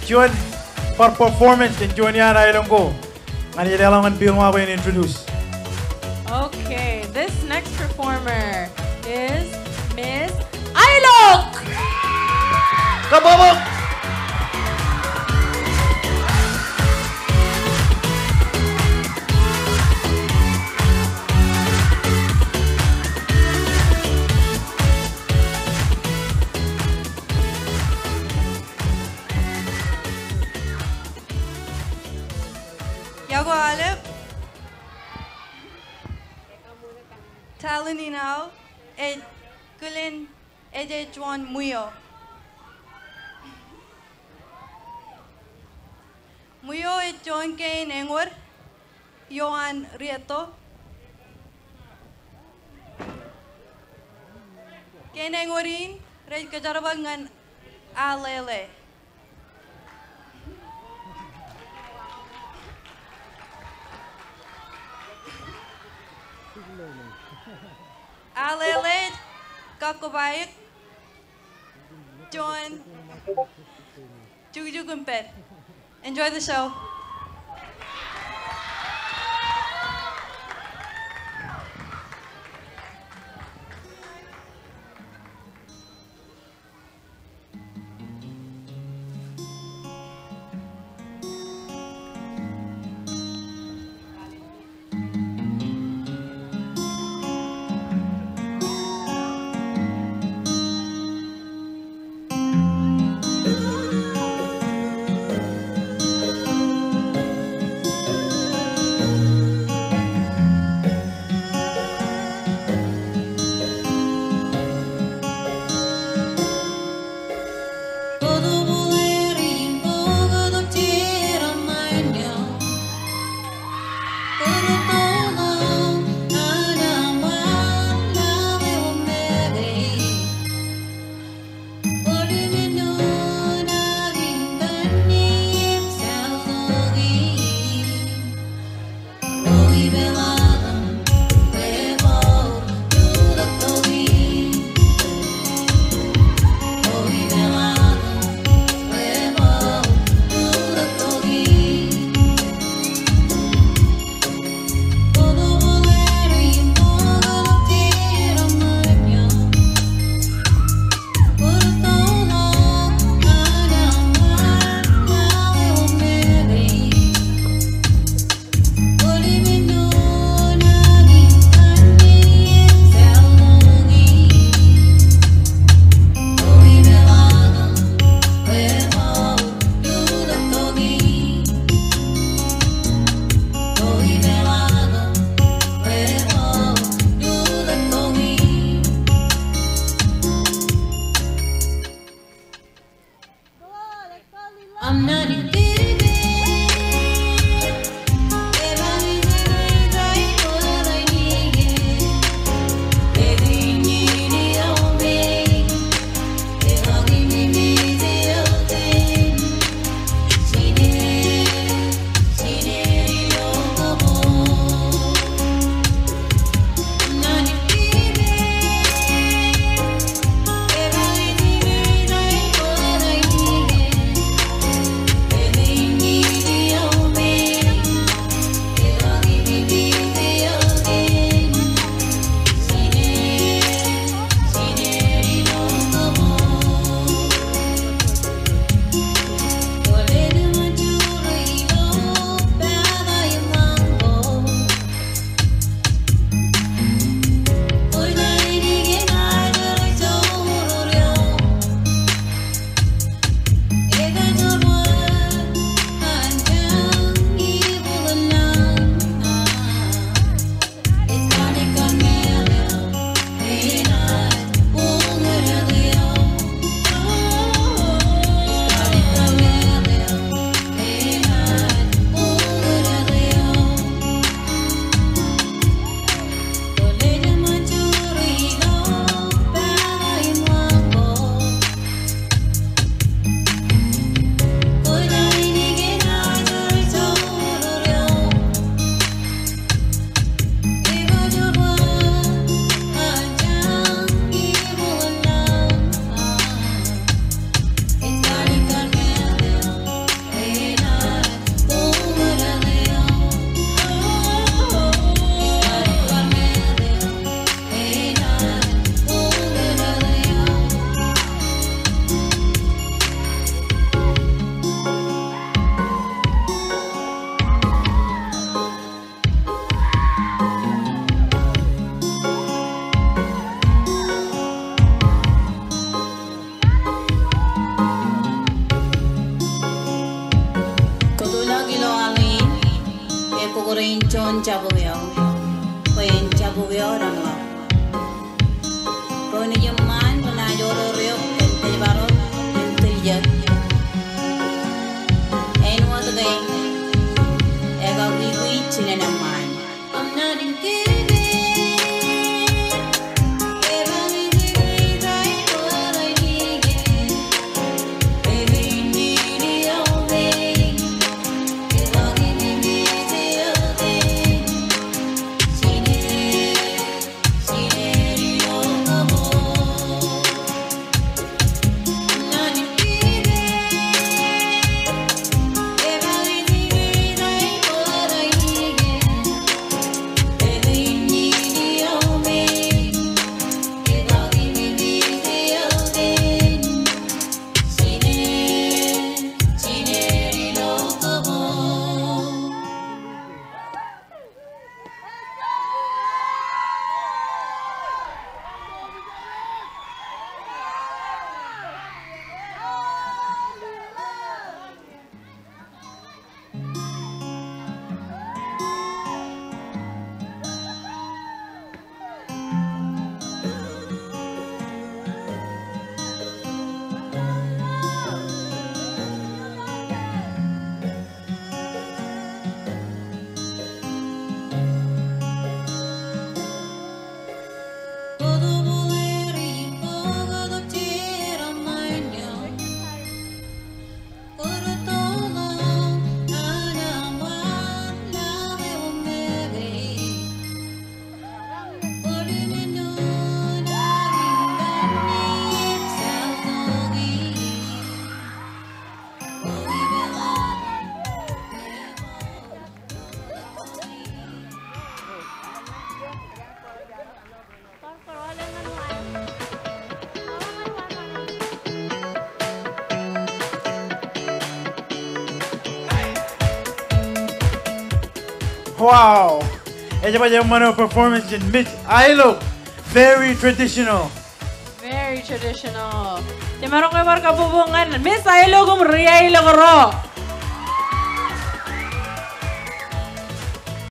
John for performance in John yan Ailuk ko. Ang ilalangin film mo introduce. Okay, this next performer is Miss Ailuk! Kababok! Yago Alip, Talininaw, Kulin Ejej Ṃwio. Ṃwio John Kane Engor, Yohan Rieto. Kane Engorin, Red Kajarabal ngan Alele. Alele, Kakubayik, John, Jugumpet. Enjoy the show. Korean Chon Chabuyo, Queen Chabuyo Rama. Koni Yaman, when I order real and Telebaro, and Telja. And what again? Ega we in a man. I'm not in Wow! Ejej Ṃwio performance in Miss Ailuk. Very traditional. Very traditional. Di marong kayo marka bubungan. Miss Ailuk Ría Ilog Ro.